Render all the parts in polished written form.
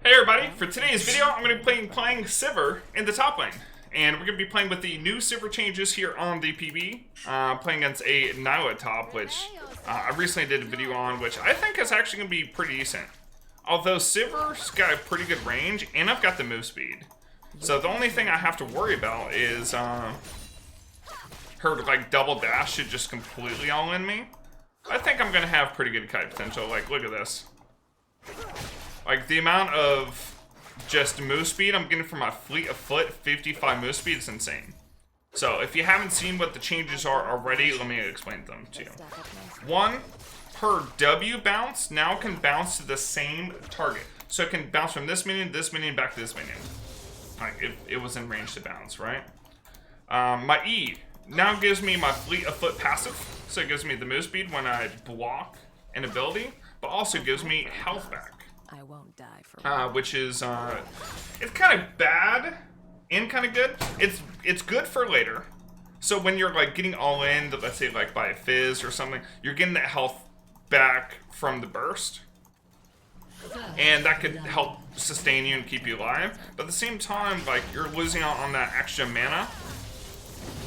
Hey everybody, for today's video I'm going to be playing Sivir in the top lane. And we're going to be playing with the new Sivir changes here on the PB. Playing against a Nyla top, which I recently did a video on, which I think is actually going to be pretty decent. Although Sivir's got a pretty good range, and I've got the move speed. So the only thing I have to worry about is her like double dash should just completely all in me. I think I'm going to have pretty good kite potential. Like, look at this. Like, the amount of just move speed I'm getting from my fleet of foot, 55 move speed, is insane. So, if you haven't seen what the changes are already, let me explain them to you. One, her W bounce now can bounce to the same target. So it can bounce from this minion, back to this minion. Like, it was in range to bounce, right? My E now gives me my fleet of foot passive. So it gives me the move speed when I block an ability, but also gives me health back. I won't die for which is it's kind of bad and kind of good. It's good for later. So when you're like getting all in, let's say like by a fizz or something, you're getting that health back from the burst, and that could help sustain you and keep you alive. But at the same time, like, you're losing out on that extra mana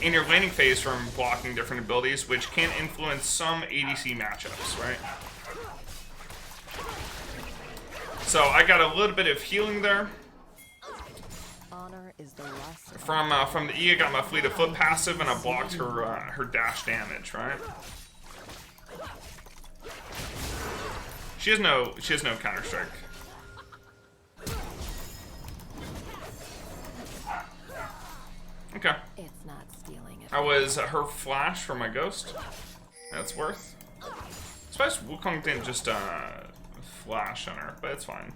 in your laning phase from blocking different abilities, which can influence some ADC matchups, right? So I got a little bit of healing there. honor is the lust From the E, I got my fleet of foot passive, and I blocked her dash damage, right? She has no counter strike. Okay. It's not stealing it. I was her flash for my ghost. That's worth. Suppose Wukong didn't just flash on her, but it's fine.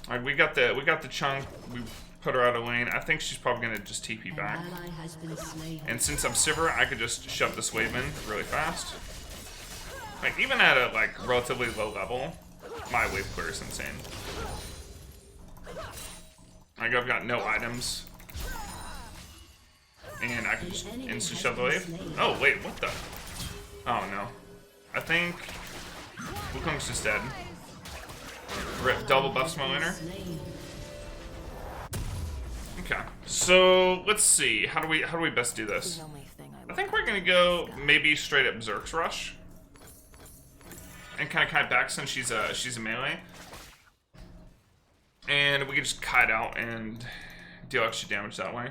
Like, we got the chunk. We put her out of lane. I think she's probably gonna just TP back. And since I'm Sivir, I could just shove this wave in really fast. Like, even at a like relatively low level, my wave clear is insane. Like, I've got no items, and I can just instant shove the wave. Oh wait, what the? Oh no. I think Wukong's just dead. Rip, double buffs my laner. Okay, so let's see. How do we best do this? I think we're gonna go maybe straight up Zerk's Rush, and kind of kite back since she's a melee, and we can just kite out and deal extra damage that way.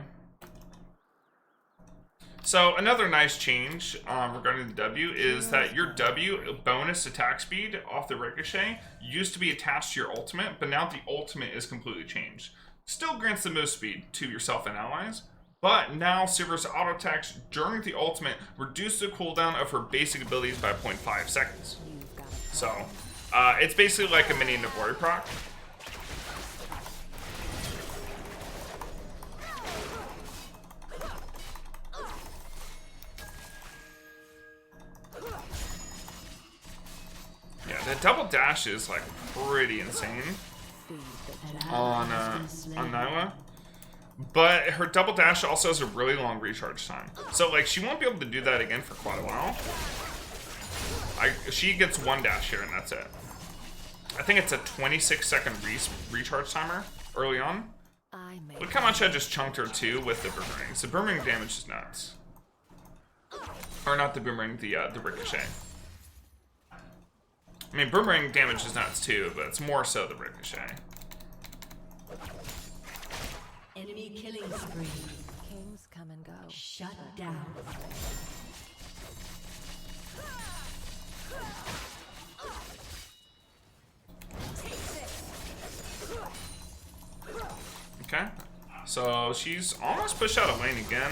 So another nice change regarding the W is that your W bonus attack speed off the ricochet used to be attached to your ultimate, but now the ultimate is completely changed. Still grants the move speed to yourself and allies, but now Sivir's auto attacks during the ultimate reduce the cooldown of her basic abilities by 0.5 seconds. So it's basically like a mini Navori proc. The double dash is like pretty insane on Nyla, but her double dash also has a really long recharge time. So like, she won't be able to do that again for quite a while. She gets one dash here and that's it. I think it's a 26-second recharge timer early on. Look how much I just chunked her too with the boomerang. So boomerang damage is nuts. Or not the boomerang, the ricochet. I mean, boomerang damage is nuts too, but it's more so the ricochet. Enemy killing spree. Kings come and go. Shut down. Okay, so she's almost pushed out of lane again,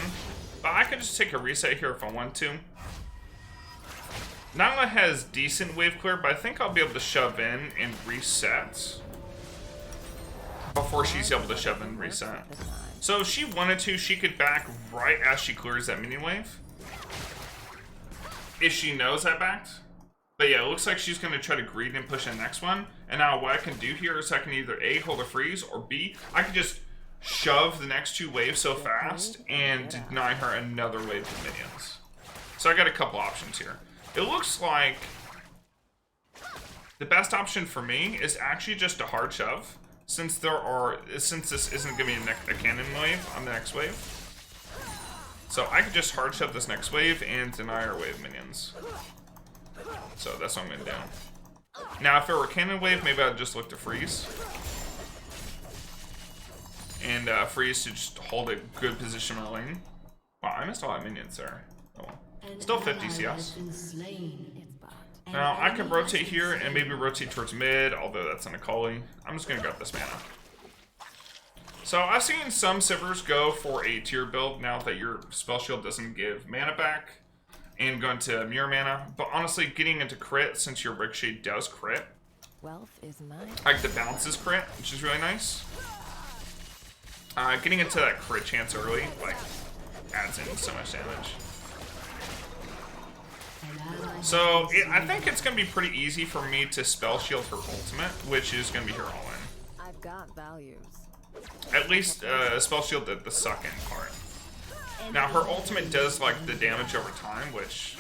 but I could just take a reset here if I want to. Nyla has decent wave clear, but I think I'll be able to shove in and reset before she's able to shove in and reset. So if she wanted to, she could back right as she clears that mini wave, if she knows I backed. But yeah, it looks like she's going to try to greed and push the next one. And now what I can do here is I can either A, hold a freeze, or B, I can just shove the next two waves so fast and deny her another wave of minions. So I got a couple options here. It looks like the best option for me is actually just a hard shove since this isn't gonna be a cannon wave on the next wave. So I could just hard shove this next wave and deny our wave minions. So that's what I'm gonna do. Now if it were a cannon wave, maybe I'd just look to freeze. And freeze to just hold a good position in my lane. Wow, I missed a lot of minions there. Oh well. Still 50 CS. Now I could rotate here and maybe rotate towards mid, although that's an Akali. I'm just gonna grab this mana. So I've seen some Sivers go for a tier build now that your spell shield doesn't give mana back and go into mirror mana. But honestly, getting into crit, since your Ricochet does crit, Wealth is mine. like the bounces crit, which is really nice. Getting into that crit chance early, like, adds in so much damage. So, I think it's going to be pretty easy for me to spell shield her ultimate, which is going to be her all-in. I've got values. At least, spell shield the suck-in part. Now, her ultimate does, like, the damage over time, which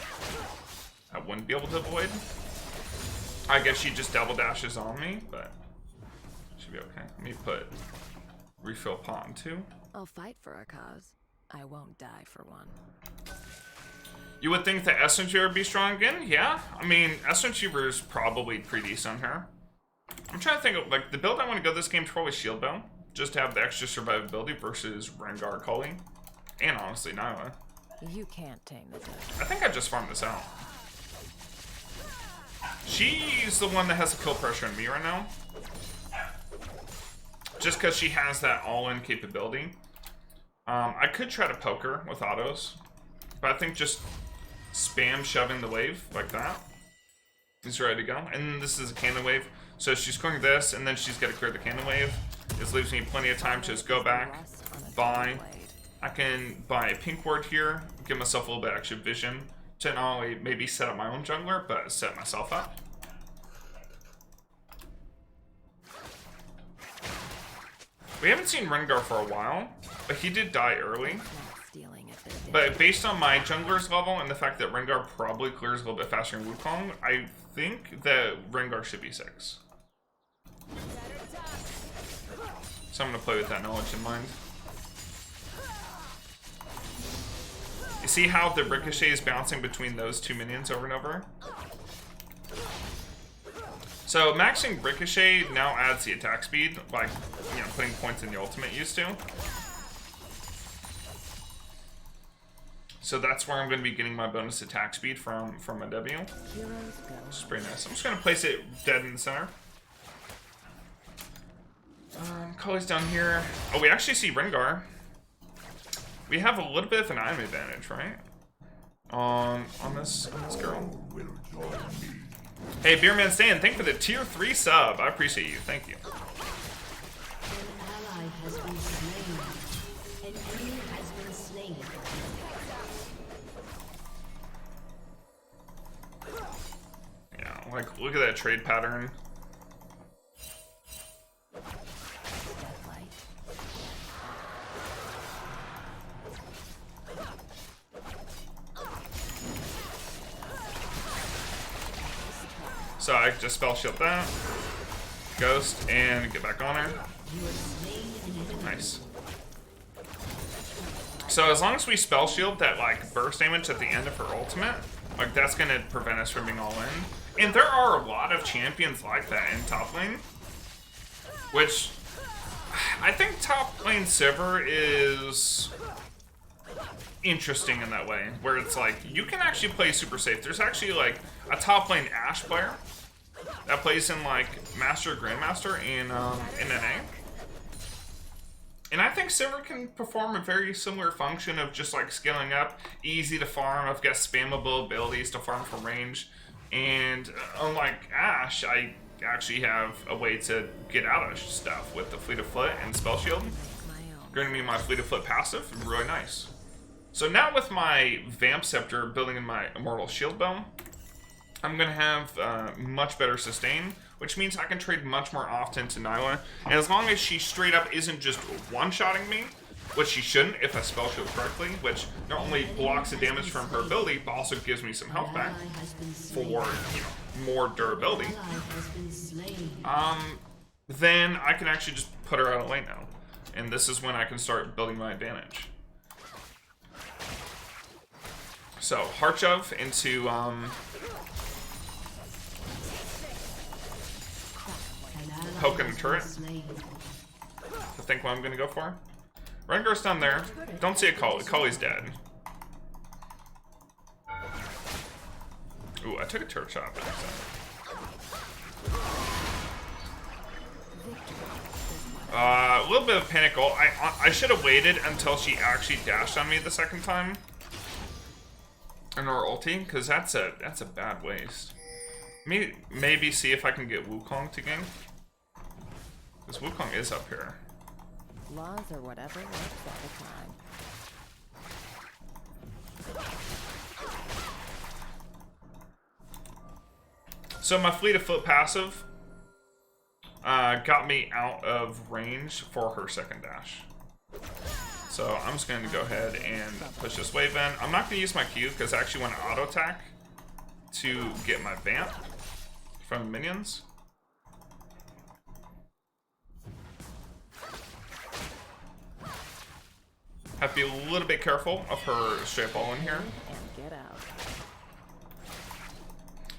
I wouldn't be able to avoid. I guess she just double dashes on me, but should be okay. Let me put refill pot in too. I'll fight for a cause. I won't die for one. You would think that SNG would be strong again? Yeah. I mean, SNG is probably pretty decent on her. I'm trying to think of, like, the build I want to go this game is probably Shield Bow. Just to have the extra survivability versus Rengar Kali. And honestly, Nyla. You can't tame the devil. I think I just farmed this out. She's the one that has the kill pressure on me right now. Just because she has that all-in capability. I could try to poke her with autos. But I think just spam shoving the wave like that is ready to go. And this is a cannon wave. So she's clearing this, and then she's got to clear the cannon wave. This leaves me plenty of time to just go back, buy. I can buy a pink ward here, give myself a little bit of extra vision to not only maybe set up my own jungler, but set myself up. We haven't seen Rengar for a while, but he did die early. But based on my jungler's level and the fact that Rengar probably clears a little bit faster than Wukong, I think that Rengar should be 6. So I'm going to play with that knowledge in mind. You see how the Ricochet is bouncing between those two minions over and over? So maxing Ricochet now adds the attack speed, like, you know, putting points in the ultimate used to. So that's where I'm going to be getting my bonus attack speed from my W. Which is pretty nice. I'm just going to place it dead in the center. Kali's down here. Oh, we actually see Rengar. We have a little bit of an item advantage, right? On this girl. Hey, Beerman Stan, thank you for the tier 3 sub. I appreciate you. Thank you. An ally has been slain. An enemy has been slain. Yeah, like, look at that trade pattern. So I just spell shield that, ghost, and get back on her. Nice. So as long as we spell shield that like burst damage at the end of her ultimate, like that's gonna prevent us from being all in. And there are a lot of champions like that in top lane, which I think top lane Sivir is interesting in that way, where it's like you can actually play super safe. There's actually like a top lane Ashe player that plays in like Master Grandmaster in NA. And I think Sivir can perform a very similar function of just like scaling up, easy to farm. I've got spammable abilities to farm from range. And unlike Ashe, I actually have a way to get out of stuff with the Fleet of Foot and Spell Shield. Granting me my Fleet of Foot passive, really nice. So now with my Vamp Scepter building in my Immortal Shield Bow, I'm going to have much better sustain, which means I can trade much more often to Nyla. And as long as she straight up isn't just one-shotting me, which she shouldn't if I spell shield correctly, which not only blocks the damage from her ability, but also gives me some health back for, you know, more durability. then I can actually just put her out of lane now. And this is when I can start building my advantage. So, Heart Shove into, poke in the turret. I think what I'm gonna go for. Rengar's down there. Don't see a Kali. Kali's dead. Ooh, I took a turret shot. A little bit of panic ult. I should have waited until she actually dashed on me the second time. And our ulti, because that's a bad waste. Maybe see if I can get Wukong to gank. Because Wukong is up here. Laws or whatever works at the time. So my Fleet of Foot passive got me out of range for her second dash. So I'm just going to go ahead and push this wave in. I'm not going to use my Q because I actually want to auto attack to get my vamp from minions. Have to be a little bit careful of her straight ball in here. Get out.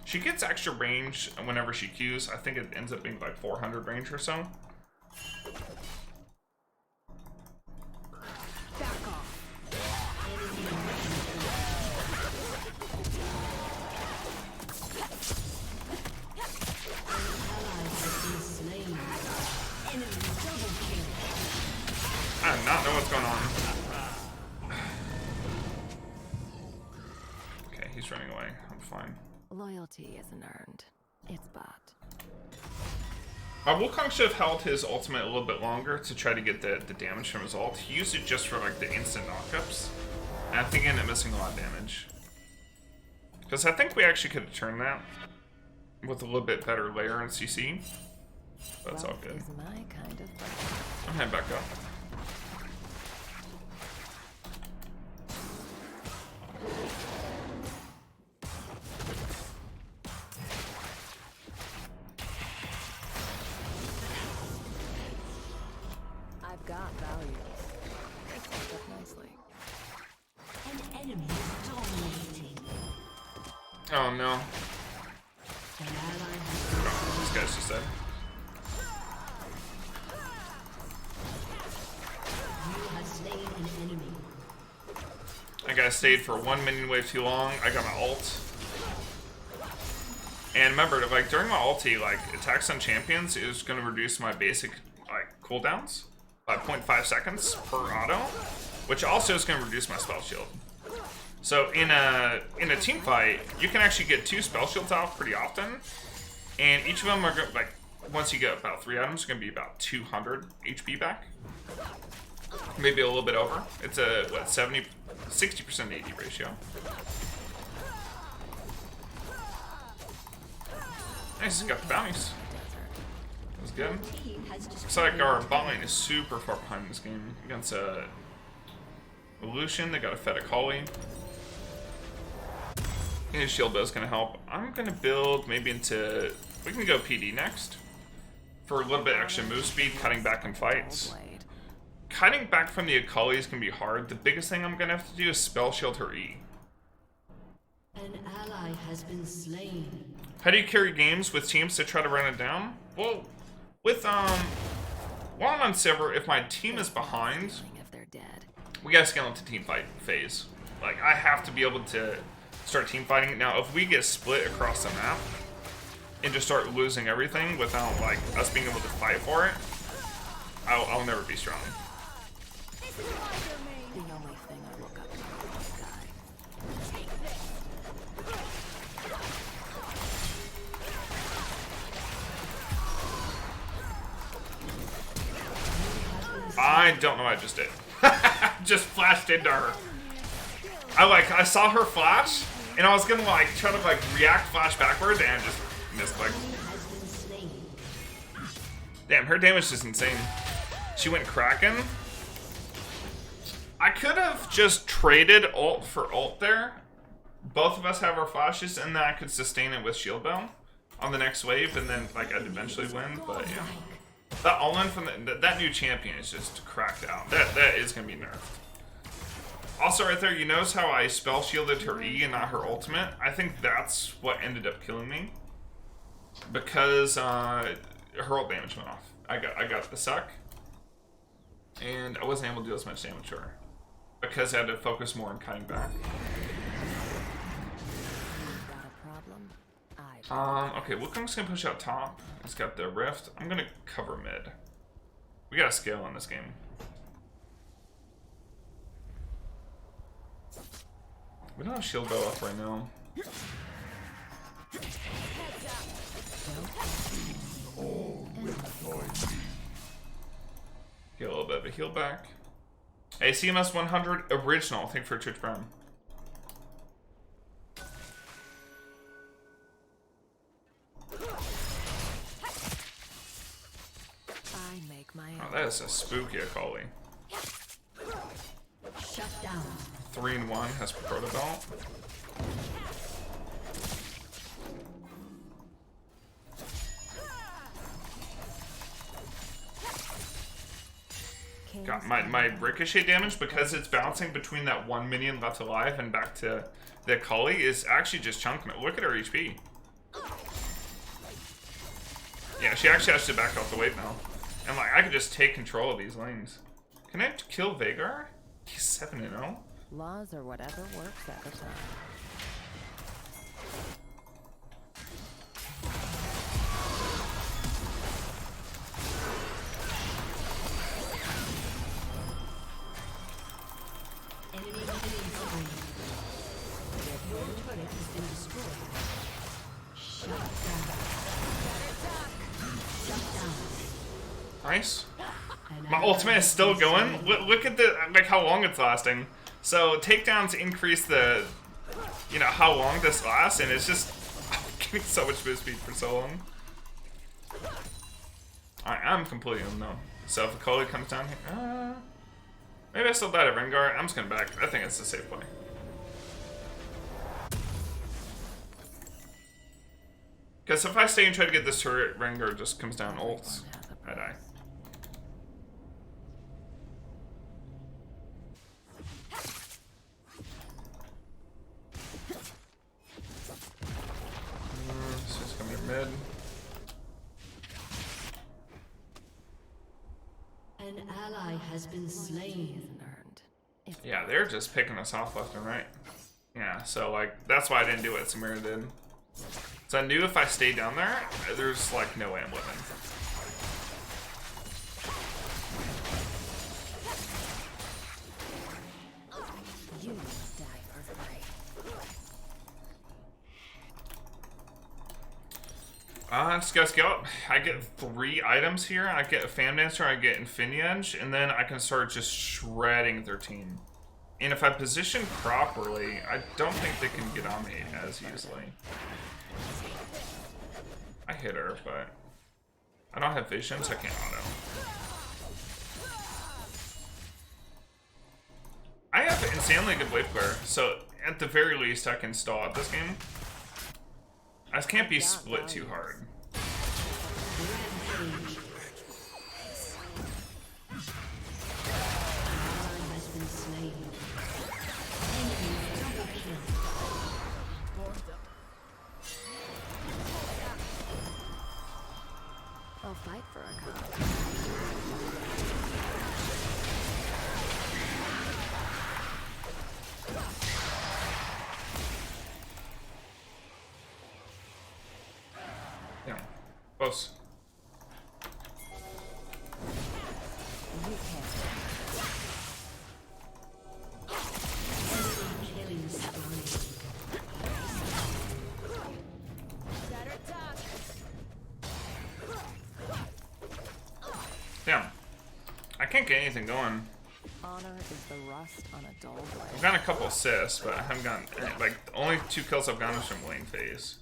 She gets extra range whenever she Qs. I think it ends up being like 400 range or so. I do not know what's going on. Okay, he's running away. I'm fine. Loyalty isn't earned. It's bought. Wukong should have held his ultimate a little bit longer to try to get the damage from his ult. He used it just for like the instant knockups. And I think he ended up missing a lot of damage. Because I think we actually could have turned that with a little bit better layer in CC. But it's all good. Is my kind of I'm heading back up. got value. It's set up nicely. An enemy dominating. Oh no. An ally This guy's just dead. has slain an enemy. That guy stayed for 1 minion wave too long. I got my ult. And remember, like during my ulti, like attacks on champions is going to reduce my basic like cooldowns by 0.5 seconds per auto, which also is going to reduce my spell shield. So in a team fight, you can actually get 2 spell shields off pretty often, and each of them are like once you get about 3 items, it's going to be about 200 HP back, maybe a little bit over. It's a what 60% AD ratio. Nice, got the bounties. That was good. Looks like our bot lane is super far behind this game. Against a Lucian, they got a Fed Akali. And his shield is gonna help. I'm gonna build maybe into. We can go PD next. For a little bit extra move speed, cutting back in fights. Cutting back from the Akali is gonna be hard. The biggest thing I'm gonna have to do is spell shield her E. An ally has been slain. How do you carry games with teams to try to run it down? Well, with while I'm on Sivir, if my team is behind, If they're dead. we gotta scale into team fight phase. Like I have to be able to start team fighting. Now, if we get split across the map and just start losing everything without like us being able to fight for it, I'll never be strong. The only thing I look up to is the sky. I don't know what I just did. Just flashed into her. I saw her flash, and I was gonna like try to like react flash backwards and just misclick. Has been slain. Damn, her damage is insane. She went Kraken. I could have just traded ult for ult there. Both of us have our flashes, and then I could sustain it with shield bell on the next wave, and then like I'd eventually win. But yeah. That all-in from that new champion is just cracked out. That is gonna be nerfed. Also, right there, you notice how I spell shielded her E and not her ultimate? I think that's what ended up killing me. Because her ult damage went off. I got the suck. And I wasn't able to do as much damage to her. Because I had to focus more on cutting back. Okay, Wukong's gonna push out top. He's got the rift. I'm gonna cover mid. We got a scale in this game. We don't have shield bow up right now. Get a little bit of a heal back. Hey, CMS 100 original. Thank you for Twitch Prime. Oh, that is a spooky Akali. Shut down. 3-in-1 has Proto Belt. Got my ricochet damage, because it's bouncing between that one minion left alive and back to the Akali, is actually just chunking it. Look at her HP. Yeah, she actually has to back off the wave now. And like, I could just take control of these lanes. Can I kill Veigar? He's 7-0. Laws or whatever works at the time. Enemy killing spree. Your turret has been destroyed. Shut down. Shut down. Nice. My ultimate is still going. Look at the like how long it's lasting. So takedowns increase the, you know, how long this lasts, and it's just getting so much boost speed for so long. Alright, I'm completely unknown. So if Akali comes down here, maybe I still die to Rengar. I'm just gonna back. I think it's a safe play. Because if I stay and try to get this turret, Rengar just comes down ults. I die. So he's coming to mid. An ally has been slain. Yeah, they're just picking us off left and right. Yeah, so like that's why I didn't do what Samira did. So I knew if I stayed down there, there's like no way I'm living. You die for free. Just gotta scale up. I get 3 items here. I get a Fan Dancer, I get Infinity Edge, and then I can start just shredding their team. And if I position properly, I don't think they can get on me as easily. I hit her, but I don't have vision, so I can't auto. I have insanely good wave clear, so at the very least I can stall out this game. I just can't be split too hard. Rampage. Ally has been slain. Enemy double kill. I'll fight for a cause. Yeah, close. You can't. Killing spree. Damn. I can't get anything going. Honor is the rust on a dull blade. I've gotten a couple assists, but I haven't gotten like the only 2 kills I've gotten is from lane phase.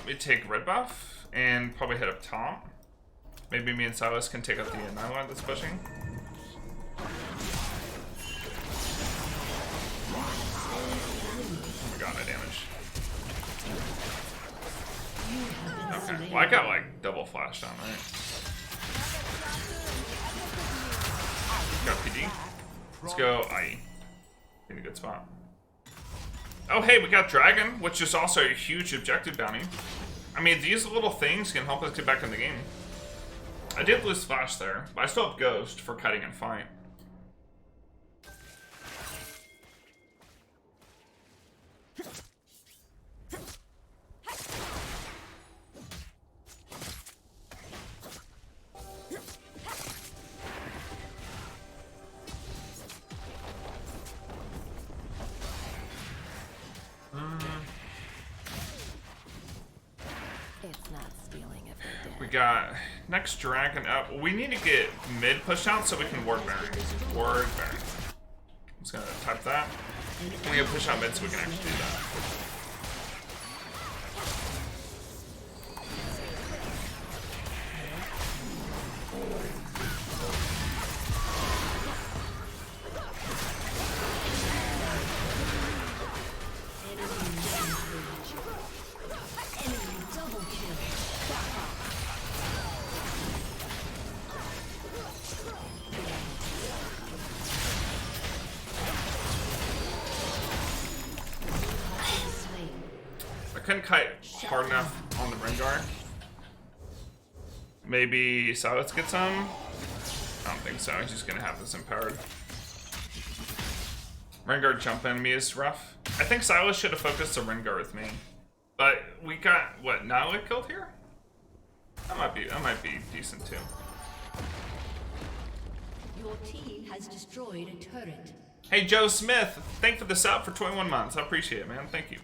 We take red buff and probably head up top. Maybe me and Silas can take out the Nylon that's pushing. Oh my god, my damage. Okay, well I got like double flashed on, right? Got PD. Let's go IE. In a good spot. Oh, hey, we got Dragon, which is also a huge objective bounty. I mean, these little things can help us get back in the game. I did lose Flash there, but I still have Ghost for cutting and fight. It's not stealing if they did. We got next Dragon up. We need to get mid pushed out so we can Ward Baron. Ward Baron. I'm just gonna type that. We need to push out mid so we can actually do that. I couldn't kite hard enough on the Rengar. Maybe Silas gets some? I don't think so. He's just gonna have this empowered. Rengar jump enemy is rough. I think Silas should have focused the Rengar with me. But we got, what, Nala killed here? That might be decent too. Your team has destroyed a turret. Hey Joe Smith, thank you for the sub for 21 months. I appreciate it, man. Thank you.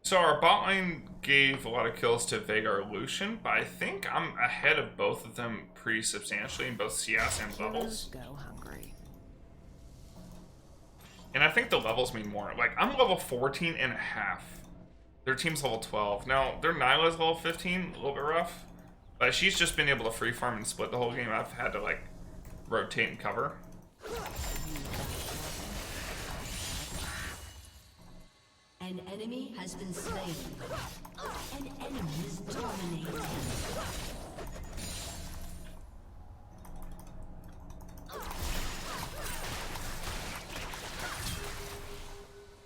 So our bot lane gave a lot of kills to Veigar Lucian, but I think I'm ahead of both of them pretty substantially in both CS and levels. Go hungry. And I think the levels mean more. Like, I'm level 14 and a half. Their team's level 12. Now, their Nyla's level 15, a little bit rough. But she's just been able to free farm and split the whole game. I've had to, like, rotate and cover. An enemy has been slain. An enemy is dominating.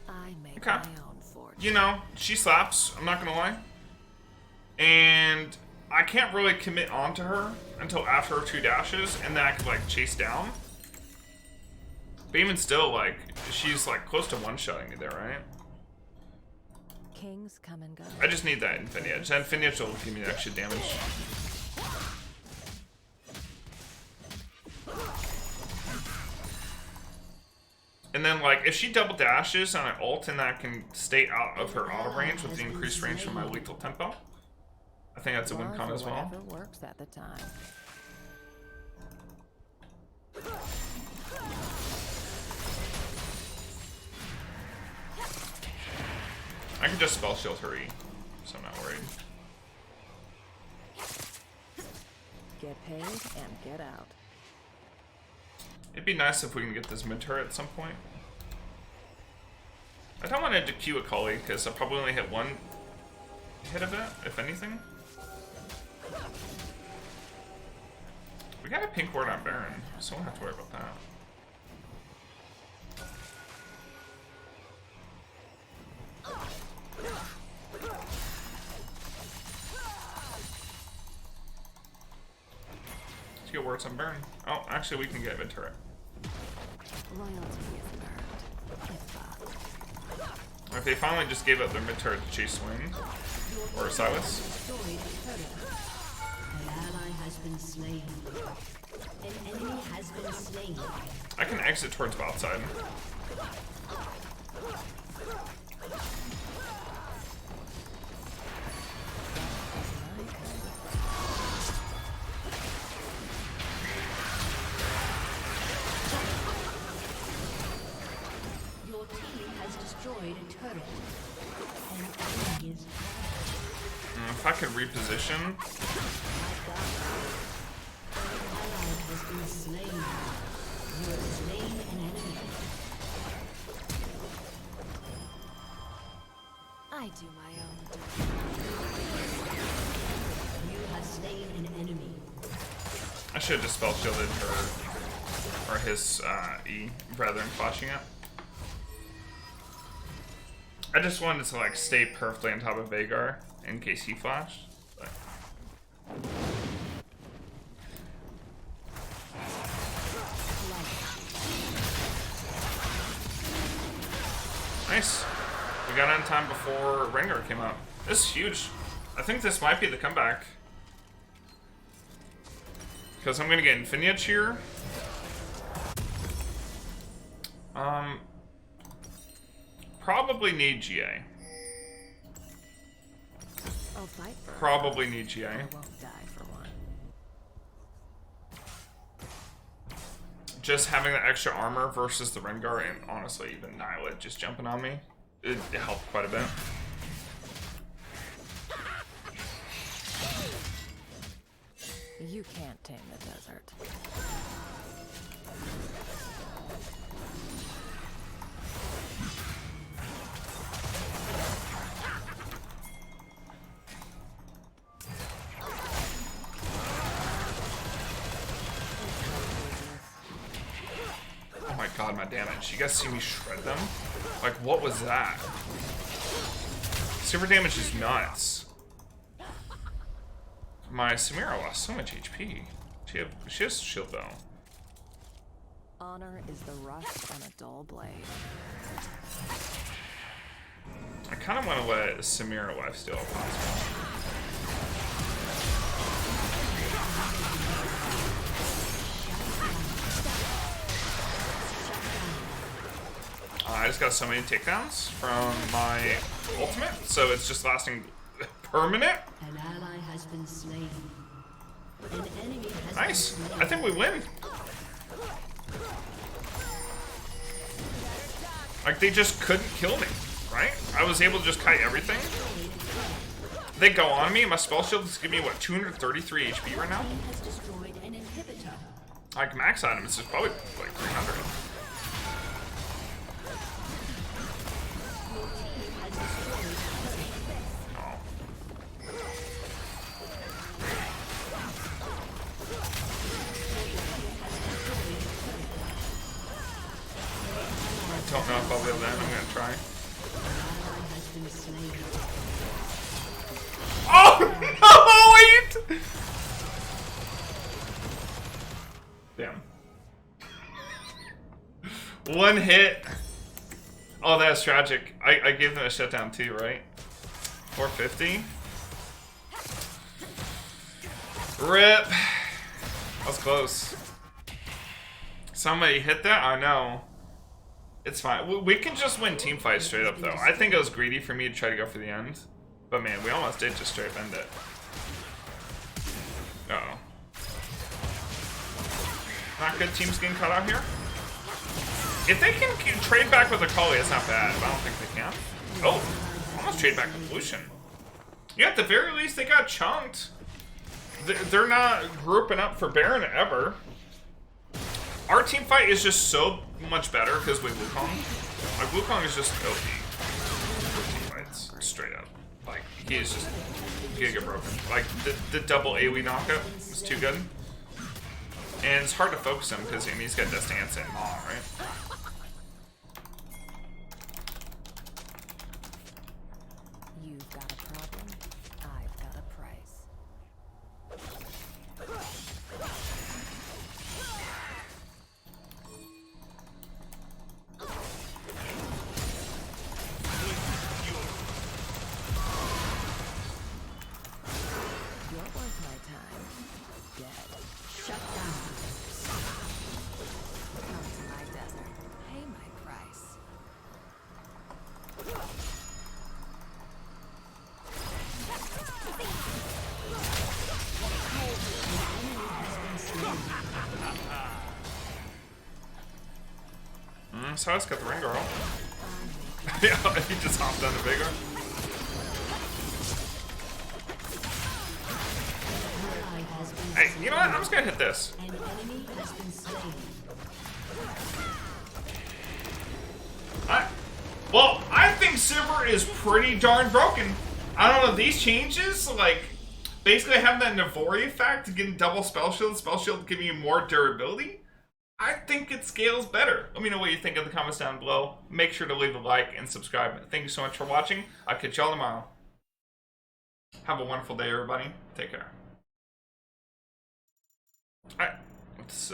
I make Okay. my own fortune. You know, she slaps, I'm not gonna lie. And I can't really commit onto her until after her 2 dashes, and then I can, like, chase down. But even still, like, she's, like, close to one-shotting me there, right? Kings come and go. I just need that Infinity Edge. That Infinity Edge will give me the extra damage. And then, like, if she double dashes and I ult and I can stay out of her auto range with the increased range from my lethal tempo, I think that's a win con as well. Whatever works at the time. I can just spell shield her E, so I'm not worried. Get paid and get out. It'd be nice if we can get this mid turret at some point. I don't want to queue a Cully because I probably only hit 1 hit of it, if anything. We got a pink ward on Baron, so we don't have to worry about that. Let's get wards on Baron. Oh, actually we can get mid turret. Loyalty is earned. It's fast. If they finally just gave up their mid turret to chase Swing or Silas. Destroyed a turret. An ally has been slain. An enemy has been slain. I can exit towards bot side. Your team has destroyed a turret. An enemy is If I could reposition. An ally has been slain. You have slain an enemy. I do my own. You have slain an enemy. I should have just spell shielded her or his E rather than flashing it. I just wanted to like stay perfectly on top of Vhagar in case he flashed. But. Nice. We got in time before Rengar came out. This is huge. I think this might be the comeback. Because I'm gonna get Infinity here. Probably need GA. I'll fight for Probably need GA. I won't die for one. Just having the extra armor versus the Rengar, and honestly, even Nilah just jumping on me, it helped quite a bit. You can't tame the desert. Oh my god, my damage. You guys see me shred them? Like, what was that? Super damage is nuts. My Samira lost so much HP. She has shield though. Honor is the rust on a dull blade. I kind of want to let Samira lifesteal if possible. I just got so many takedowns from my ultimate, so it's just lasting permanent. An ally has been slain. An enemy has Nice. been slain. I think we win. Like, they just couldn't kill me, right? I was able to just kite everything. They go on me, my spell shield is giving me, what, 233 HP right now? Team has destroyed an inhibitor. Like, max items is probably like 300. Your team has destroyed Oh. I don't know if I'll be able to end. I'm gonna try. an ally has been slain. Oh no! Wait. Damn. One hit. Oh, that's tragic. I gave them a shutdown too, right? 450. Rip. That was close. Somebody hit that? I know. It's fine. We can just win team fights straight up, though. I think it was greedy for me to try to go for the end. But man, we almost did just straight up end it. Uh-oh. Not good teams getting caught out here. If they can trade back with a Kali, it's not bad, but I don't think they can. Oh, almost trade back with Lucian. Yeah, at the very least, they got chunked. They're not grouping up for Baron ever. Our team fight is just so much better because we Wukong. Like, Wukong is just OP for team fights, straight up. Like, he is just giga broken. Like, the double AoE knockup was too good. And it's hard to focus him because, I mean, he's got Death Dance and Maw, right? You've got a problem. I've got a price. You're worth my time. Dead. Shut down. Come to my desert. Pay my price. So I just got the ring girl. Yeah, he just hopped on the Vhagar. Ally has been Hey, you know what? I'm just gonna hit this. An enemy has been slain. Well, I think Sivir is pretty darn broken. I don't know, these changes, like, basically having that Navori effect, getting double spell shield giving you more durability. I think it scales better. Let me know what you think in the comments down below. Make sure to leave a like and subscribe. Thank you so much for watching. I'll catch y'all tomorrow. Have a wonderful day, everybody. Take care. Alright, let's